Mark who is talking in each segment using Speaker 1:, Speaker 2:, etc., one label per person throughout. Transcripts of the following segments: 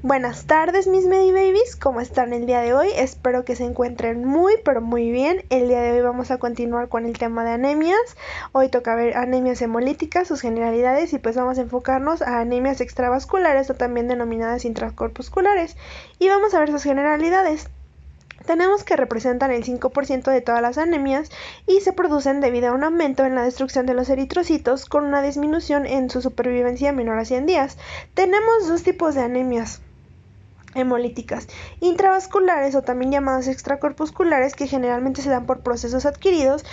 Speaker 1: Buenas tardes mis Medibabies, ¿cómo están el día de hoy? Espero que se encuentren muy pero muy bien. El día de hoy vamos a continuar con el tema de anemias. Hoy toca ver anemias hemolíticas, sus generalidades y pues vamos a enfocarnos a anemias extravasculares o también denominadas intracorpusculares. Y vamos a ver sus generalidades. Tenemos que representan el 5% de todas las anemias y se producen debido a un aumento en la destrucción de los eritrocitos con una disminución en su supervivencia menor a 100 días. Tenemos dos tipos de anemias hemolíticas intravasculares o también llamadas extracorpusculares, que generalmente se dan por procesos adquiridos,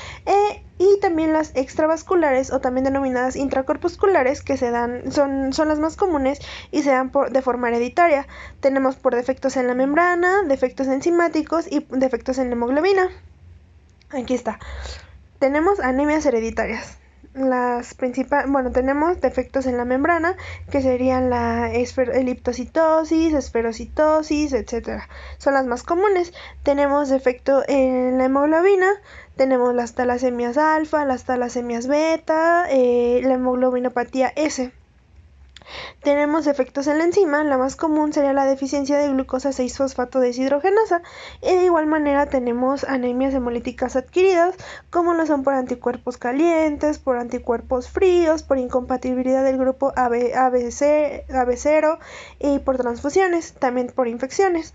Speaker 1: y también las extravasculares o también denominadas intracorpusculares, que son las más comunes y se dan de forma hereditaria. Tenemos por defectos en la membrana, defectos enzimáticos y defectos en la hemoglobina. Aquí está. Tenemos anemias hereditarias. Tenemos defectos en la membrana, que serían la eliptocitosis, esferocitosis, etc. Son las más comunes. Tenemos defecto en la hemoglobina, tenemos las talasemias alfa, las talasemias beta, la hemoglobinopatía S. Tenemos defectos en la enzima, la más común sería la deficiencia de glucosa 6-fosfato deshidrogenasa, y de igual manera tenemos anemias hemolíticas adquiridas, como lo son por anticuerpos calientes, por anticuerpos fríos, por incompatibilidad del grupo AB0 y por transfusiones, también por infecciones.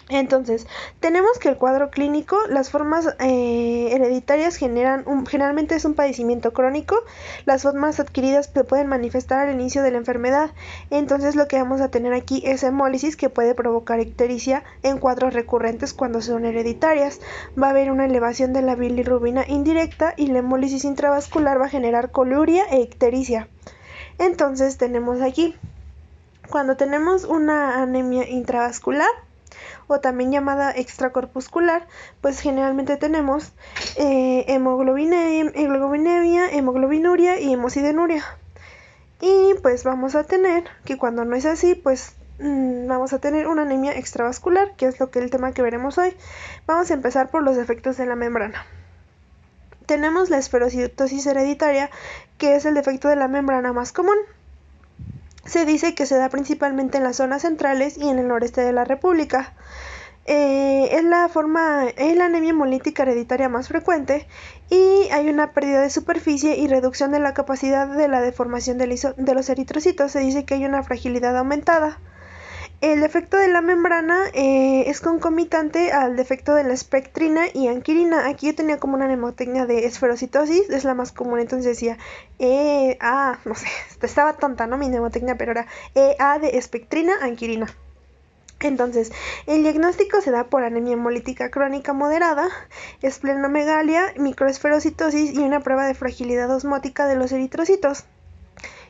Speaker 1: Entonces, tenemos que el cuadro clínico, las formas hereditarias generalmente es un padecimiento crónico. Las formas adquiridas se pueden manifestar al inicio de la enfermedad. Entonces, lo que vamos a tener aquí es hemólisis, que puede provocar ictericia en cuadros recurrentes cuando son hereditarias. Va a haber una elevación de la bilirrubina indirecta y la hemólisis intravascular va a generar coluria e ictericia. Entonces, tenemos aquí, cuando tenemos una anemia intravascular, o también llamada extracorpuscular, pues generalmente tenemos hemoglobinemia, hemoglobinuria y hemocidenuria. Y pues vamos a tener que cuando no es así, pues vamos a tener una anemia extravascular, que es el tema que veremos hoy. Vamos a empezar por los defectos de la membrana. Tenemos la esferocitosis hereditaria, que es el defecto de la membrana más común. Se dice que se da principalmente en las zonas centrales y en el noreste de la República. Es la anemia hemolítica hereditaria más frecuente, y hay una pérdida de superficie y reducción de la capacidad de la deformación de los eritrocitos. Se dice que hay una fragilidad aumentada. El defecto de la membrana es concomitante al defecto de la espectrina y anquirina. Aquí yo tenía como una mnemotecnia de esferocitosis, es la más común, entonces decía no sé, estaba tonta, ¿no? Mi mnemotecnia, pero era EA de espectrina, anquirina. Entonces, el diagnóstico se da por anemia hemolítica crónica moderada, esplenomegalia, microesferocitosis y una prueba de fragilidad osmótica de los eritrocitos.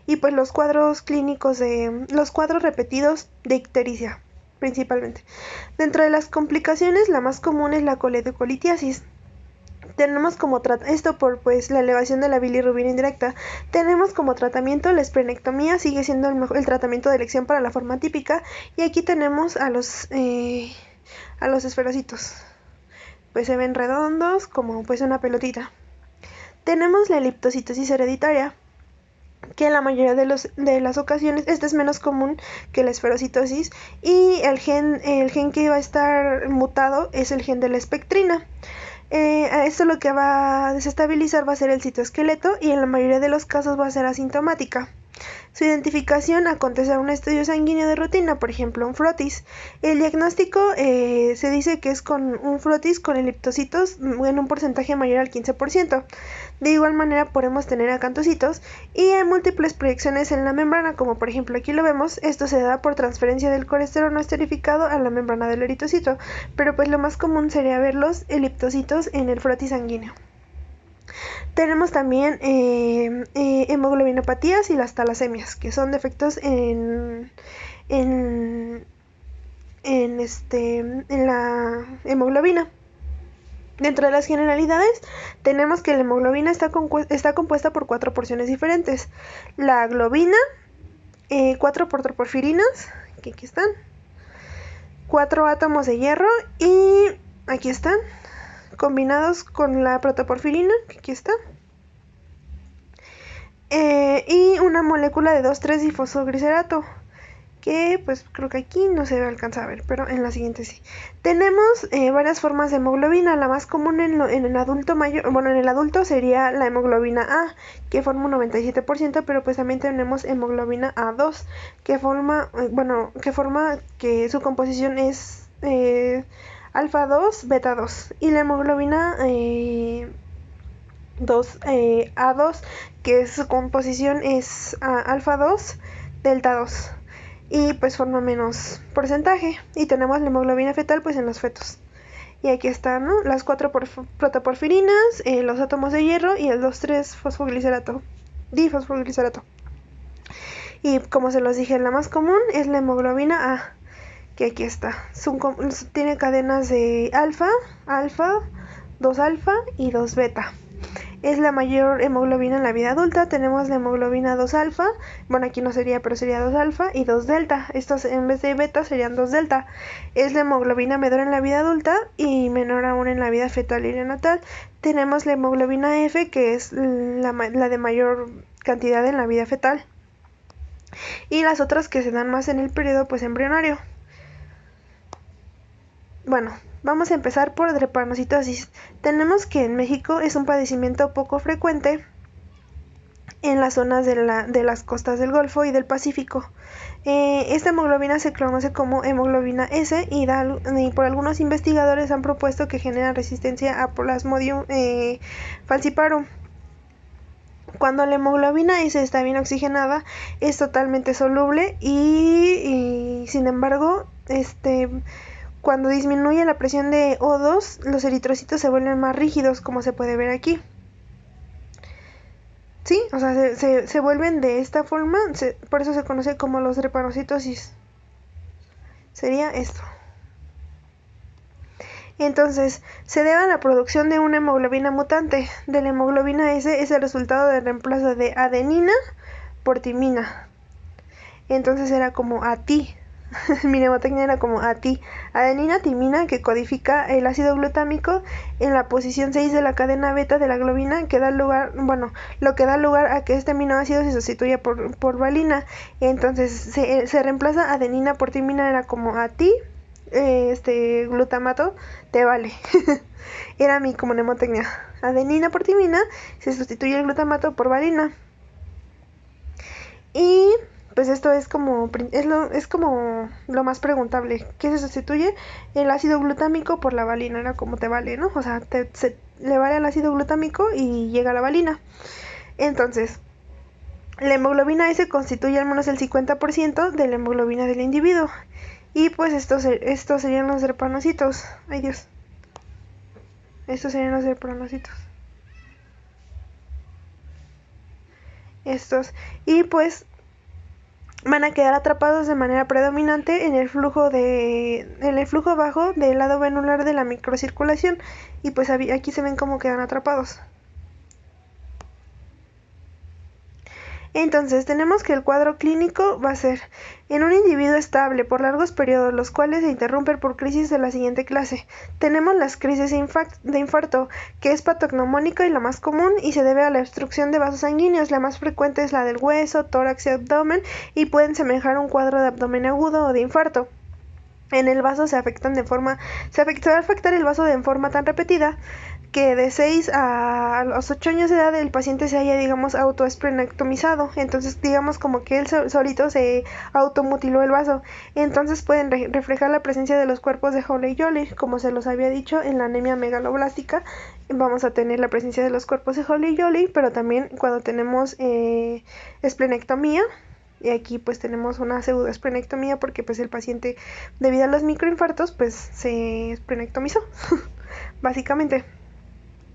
Speaker 1: Y pues los cuadros repetidos de ictericia, principalmente. Dentro de las complicaciones, la más común es la coledocolitiasis. Tenemos como esto por pues la elevación de la bilirrubina indirecta. Tenemos como tratamiento la esplenectomía, sigue siendo el tratamiento de elección para la forma típica. Y aquí tenemos a los esferocitos, pues se ven redondos como pues una pelotita. Tenemos la eliptocitosis hereditaria, que en la mayoría de las ocasiones esta es menos común que la esferocitosis, y el gen que va a estar mutado es el gen de la espectrina. Esto lo que va a desestabilizar va a ser el citoesqueleto, y en la mayoría de los casos va a ser asintomática. Su identificación acontece a un estudio sanguíneo de rutina, por ejemplo un frotis. El diagnóstico se dice que es con un frotis con eliptocitos en un porcentaje mayor al 15%. De igual manera podemos tener acantocitos, y hay múltiples proyecciones en la membrana, como por ejemplo aquí lo vemos. Esto se da por transferencia del colesterol no esterificado a la membrana del eritrocito, pero pues lo más común sería ver los eliptocitos en el frotis sanguíneo. Tenemos también hemoglobinopatías y las talasemias, que son defectos en la hemoglobina. Dentro de las generalidades tenemos que la hemoglobina está compuesta por 4 porciones diferentes. La globina, 4 protoporfirinas, que aquí están, 4 átomos de hierro, y aquí están, combinados con la protoporfirina, que aquí está, y una molécula de 2,3-difosfoglicerato, que pues creo que aquí no se alcanza a ver, pero en la siguiente sí. Tenemos varias formas de hemoglobina. La más común en el adulto mayor, bueno, en el adulto sería la hemoglobina A, que forma un 97%, pero pues también tenemos hemoglobina A2, que forma, que su composición es alfa 2, beta 2, y la hemoglobina A2, que su composición es alfa 2, delta 2, y pues forma menos porcentaje. Y tenemos la hemoglobina fetal pues en los fetos. Y aquí están, ¿no?, las 4 protoporfirinas, los átomos de hierro y el 2,3 difosfoglicerato. Y como se los dije, la más común es la hemoglobina A, que aquí está. Tiene cadenas de alfa, 2 alfa y 2 beta. Es la mayor hemoglobina en la vida adulta. Tenemos la hemoglobina 2 alfa, bueno, aquí no sería, pero sería 2 alfa y 2 delta. Estos en vez de beta serían 2 delta. Es la hemoglobina menor en la vida adulta y menor aún en la vida fetal y neonatal. Tenemos la hemoglobina F, que es la de mayor cantidad en la vida fetal. Y las otras que se dan más en el periodo pues embrionario. Bueno, vamos a empezar por drepanocitosis. Tenemos que en México es un padecimiento poco frecuente en las zonas de las costas del Golfo y del Pacífico. Esta hemoglobina se conoce como hemoglobina S y por algunos investigadores han propuesto que genera resistencia a Plasmodium falciparum. Cuando la hemoglobina S está bien oxigenada, es totalmente soluble y sin embargo, cuando disminuye la presión de O2, los eritrocitos se vuelven más rígidos, como se puede ver aquí. Sí, o sea, se vuelven de esta forma, por eso se conoce como los drepanocitosis. Sería esto. Entonces, se debe a la producción de una hemoglobina mutante. De la hemoglobina S es el resultado del reemplazo de adenina por timina. Entonces era como ATI. Mi mnemotecnia era como ATI. Adenina timina, que codifica el ácido glutámico en la posición 6 de la cadena beta de la globina, lo que da lugar a que este aminoácido se sustituya por valina. Entonces se reemplaza adenina por timina, era como ATI. Glutamato te vale. Era mi como mnemotecnia. Adenina por timina, se sustituye el glutamato por valina. Y pues esto es como lo más preguntable. ¿Qué se sustituye? El ácido glutámico por la valina. Era como te vale, ¿no? O sea, le vale al ácido glutámico y llega a la valina. Entonces, la hemoglobina S constituye al menos el 50% de la hemoglobina del individuo. Y pues estos serían los drepanocitos. Ay, Dios. Estos serían los drepanocitos. Y pues van a quedar atrapados de manera predominante en el flujo bajo del lado venular de la microcirculación. Y pues aquí se ven cómo quedan atrapados. Entonces, tenemos que el cuadro clínico va a ser en un individuo estable por largos periodos, los cuales se interrumpen por crisis de la siguiente clase. Tenemos las crisis de infarto, que es patognomónica y la más común y se debe a la obstrucción de vasos sanguíneos. La más frecuente es la del hueso, tórax y abdomen y pueden semejar un cuadro de abdomen agudo o de infarto. En el vaso se va a afectar el vaso de forma tan repetida que de 6 a los 8 años de edad el paciente se haya, digamos, autoesplenectomizado. Entonces, digamos, como que él solito se automutiló el vaso. Entonces pueden reflejar la presencia de los cuerpos de Hole-Joly. Como se los había dicho, en la anemia megaloblástica vamos a tener la presencia de los cuerpos de Hole-Joly, pero también cuando tenemos esplenectomía. Y aquí pues tenemos una pseudoesplenectomía porque pues el paciente, debido a los microinfartos, pues se esplenectomizó, básicamente.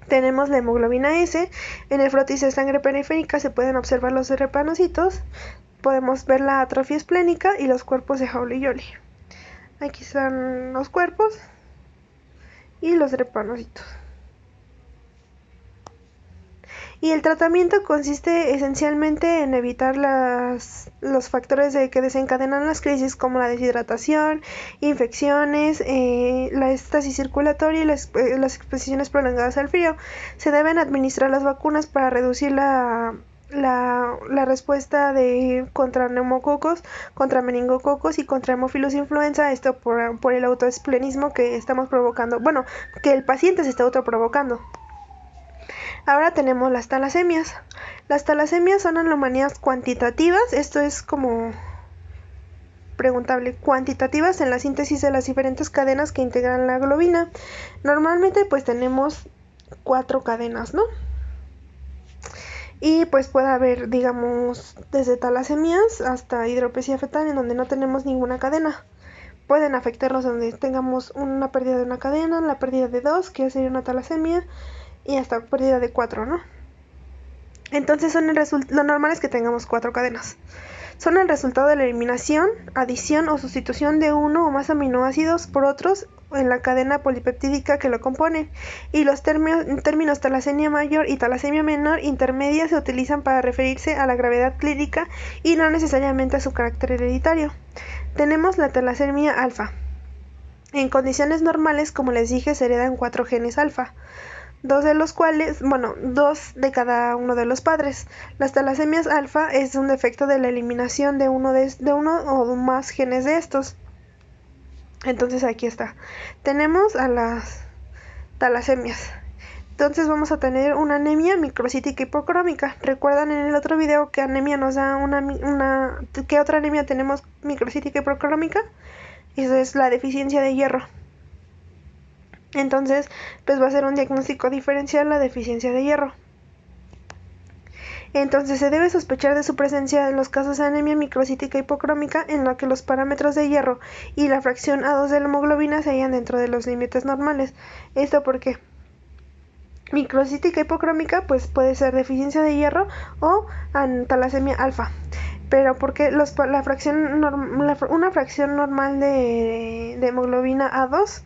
Speaker 1: Tenemos la hemoglobina S. En el frotis de sangre periférica se pueden observar los drepanocitos. Podemos ver la atrofia esplénica y los cuerpos de Hole-Joly. Aquí están los cuerpos y los drepanocitos. Y el tratamiento consiste esencialmente en evitar los factores que desencadenan las crisis, como la deshidratación, infecciones, la estasis circulatoria y las exposiciones prolongadas al frío. Se deben administrar las vacunas para reducir la la respuesta contra neumococos, contra meningococos y contra hemófilos influenza, esto por el autoesplenismo que estamos provocando, bueno, que el paciente se está autoprovocando. Ahora tenemos las talasemias. Las talasemias son anomalías cuantitativas, esto es como preguntable, cuantitativas en la síntesis de las diferentes cadenas que integran la globina. Normalmente pues tenemos 4 cadenas, ¿no? Y pues puede haber, digamos, desde talasemias hasta hidropesía fetal en donde no tenemos ninguna cadena. Pueden afectarnos donde tengamos una pérdida de una cadena, la pérdida de 2, que sería una talasemia, y hasta pérdida de 4, ¿no? Entonces lo normal es que tengamos 4 cadenas. Son el resultado de la eliminación, adición o sustitución de uno o más aminoácidos por otros en la cadena polipeptídica que lo componen, y los términos talasemia mayor y talasemia menor intermedia se utilizan para referirse a la gravedad clínica y no necesariamente a su carácter hereditario. Tenemos la talasemia alfa. En condiciones normales, como les dije, se heredan 4 genes alfa. 2 de los cuales, 2 de cada uno de los padres. Las talasemias alfa es un defecto de la eliminación de uno o más genes de estos. Entonces aquí está. Tenemos a las talasemias. Entonces vamos a tener una anemia microcítica hipocrómica. ¿Recuerdan en el otro video que anemia nos da ¿qué otra anemia tenemos microcítica hipocrómica? Eso es la deficiencia de hierro. Entonces, pues va a ser un diagnóstico diferencial la deficiencia de hierro. Entonces se debe sospechar de su presencia en los casos de anemia microcítica hipocrómica en la que los parámetros de hierro y la fracción A2 de la hemoglobina se hallan dentro de los límites normales. ¿Esto por qué? Microcítica hipocrómica pues puede ser deficiencia de hierro o talasemia alfa. Pero porque una fracción normal de hemoglobina A2,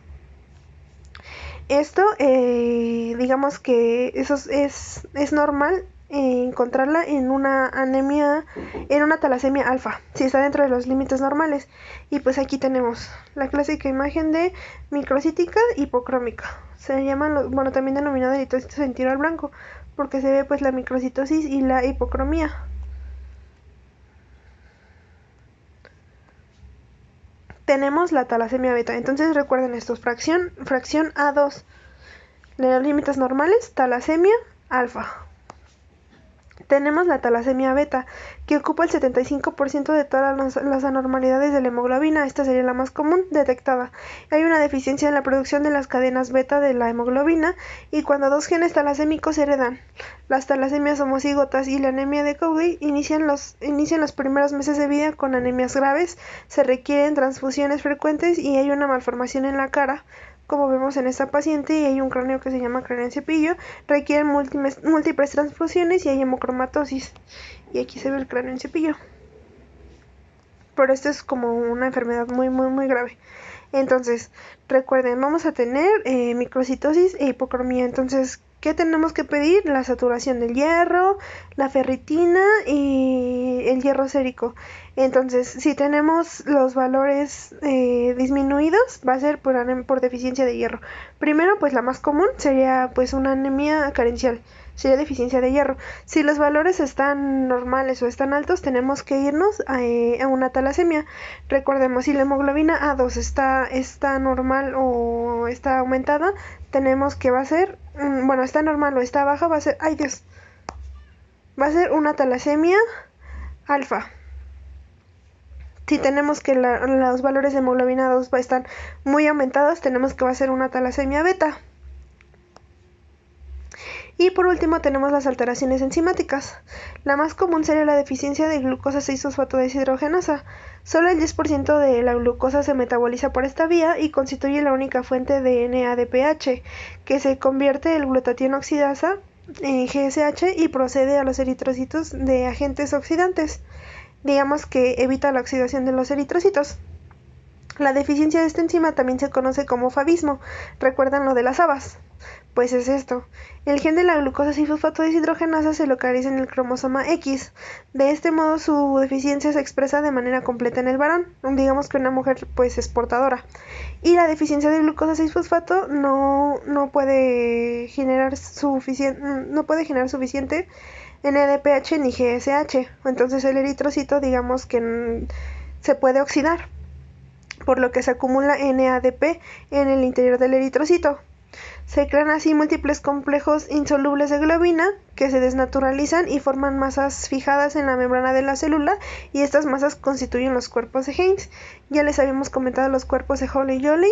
Speaker 1: esto digamos que eso es normal encontrarla en una anemia, en una talasemia alfa, si está dentro de los límites normales. Y pues aquí tenemos la clásica imagen de microcítica hipocrómica. Se llaman, también denominada eritrocitos en tiro al blanco, porque se ve pues la microcitosis y la hipocromía. Tenemos la talasemia beta. Entonces recuerden esto, fracción A2 de los límites normales, talasemia alfa. Tenemos la talasemia beta, que ocupa el 75% de todas las anormalidades de la hemoglobina. Esta sería la más común detectada. Hay una deficiencia en la producción de las cadenas beta de la hemoglobina, y cuando 2 genes talasémicos se heredan, las talasemias homocigotas y la anemia de Cowley inician los primeros meses de vida con anemias graves, se requieren transfusiones frecuentes y hay una malformación en la cara, como vemos en esta paciente, y hay un cráneo que se llama cráneo en cepillo, requieren múltiples transfusiones y hay hemocromatosis. Y aquí se ve el cráneo en cepillo. Pero esto es como una enfermedad muy, muy, muy grave. Entonces, recuerden, vamos a tener microcitosis e hipocromía. Entonces, ¿qué tenemos que pedir? La saturación del hierro, la ferritina y el hierro sérico. Entonces, si tenemos los valores disminuidos, va a ser por deficiencia de hierro. Primero, pues la más común sería pues una anemia carencial, sería deficiencia de hierro. Si los valores están normales o están altos, tenemos que irnos a una talasemia. Recordemos, si la hemoglobina A2 está normal o está aumentada, tenemos que va a ser, está normal o está baja, va a ser, va a ser una talasemia alfa. Si tenemos que los valores de hemoglobina 2 están muy aumentados, tenemos que va a ser una talasemia beta. Y por último tenemos las alteraciones enzimáticas. La más común sería la deficiencia de glucosa 6-fosfato deshidrogenasa. Solo el 10% de la glucosa se metaboliza por esta vía y constituye la única fuente de NADPH, que se convierte el glutatión oxidasa en GSH y procede a los eritrocitos de agentes oxidantes. Digamos que evita la oxidación de los eritrocitos. La deficiencia de esta enzima también se conoce como favismo. ¿Recuerdan lo de las habas? Pues es esto. El gen de la glucosa 6-fosfato deshidrogenasa se localiza en el cromosoma X. De este modo su deficiencia se expresa de manera completa en el varón. Digamos que una mujer pues es portadora. Y la deficiencia de glucosa 6-fosfato no puede generar suficiente NADPH ni GSH. Entonces el eritrocito, digamos que se puede oxidar, por lo que se acumula NADP en el interior del eritrocito. Se crean así múltiples complejos insolubles de globina que se desnaturalizan y forman masas fijadas en la membrana de la célula, y estas masas constituyen los cuerpos de Heinz. Ya les habíamos comentado los cuerpos de Holley-Jolley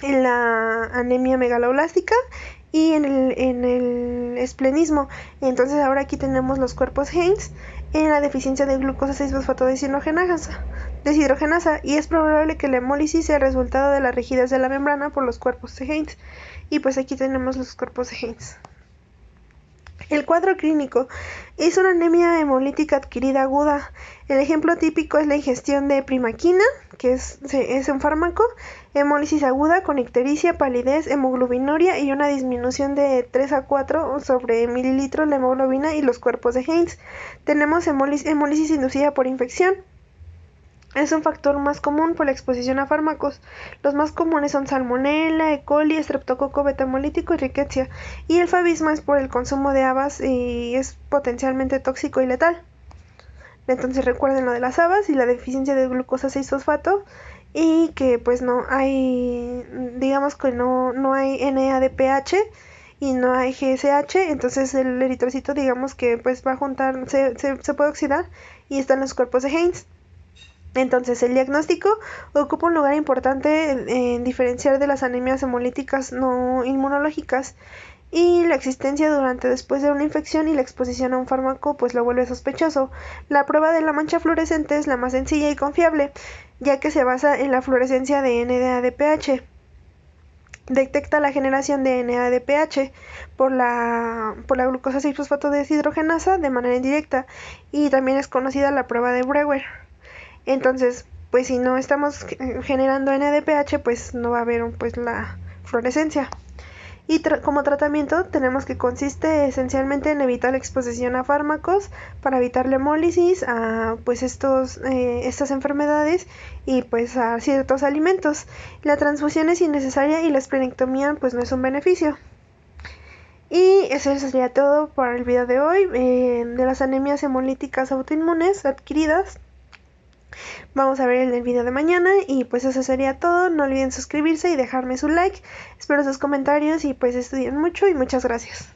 Speaker 1: en la anemia megaloblástica y en el esplenismo. Entonces ahora aquí tenemos los cuerpos Heinz en la deficiencia de glucosa 6-fosfato deshidrogenasa, y es probable que la hemólisis sea el resultado de la rigidez de la membrana por los cuerpos de Heinz. Y pues aquí tenemos los cuerpos de Heinz. El cuadro clínico es una anemia hemolítica adquirida aguda. El ejemplo típico es la ingestión de primaquina, que es un fármaco, hemólisis aguda con ictericia, palidez, hemoglobinuria y una disminución de 3 a 4 sobre mililitros la hemoglobina y los cuerpos de Heinz. Tenemos hemólisis inducida por infección. Es un factor más común por la exposición a fármacos. Los más comunes son Salmonella, E. coli, Streptococo beta-hemolítico y Rickettsia. Y el favismo es por el consumo de habas y es potencialmente tóxico y letal. Entonces recuerden lo de las habas y la deficiencia de glucosa 6-fosfato, y que pues no hay, digamos que no hay NADPH y no hay GSH, entonces el eritrocito digamos que pues va a juntar, se puede oxidar y están los cuerpos de Heinz. Entonces el diagnóstico ocupa un lugar importante en diferenciar de las anemias hemolíticas no inmunológicas, y la existencia después de una infección y la exposición a un fármaco pues lo vuelve sospechoso. La prueba de la mancha fluorescente es la más sencilla y confiable, ya que se basa en la fluorescencia de NADPH. Detecta la generación de NADPH por la glucosa 6-fosfato deshidrogenasa de manera indirecta, y también es conocida la prueba de Breuer. Entonces, pues si no estamos generando NADPH, pues no va a haber pues la fluorescencia. Y como tratamiento tenemos que consiste esencialmente en evitar la exposición a fármacos para evitar la hemólisis a pues estas enfermedades y pues a ciertos alimentos. La transfusión es innecesaria y la esplenectomía pues no es un beneficio. Y eso sería todo para el video de hoy, de las anemias hemolíticas autoinmunes adquiridas. Vamos a ver en el video de mañana, y pues eso sería todo. No olviden suscribirse y dejarme su like. Espero sus comentarios y pues estudien mucho y muchas gracias.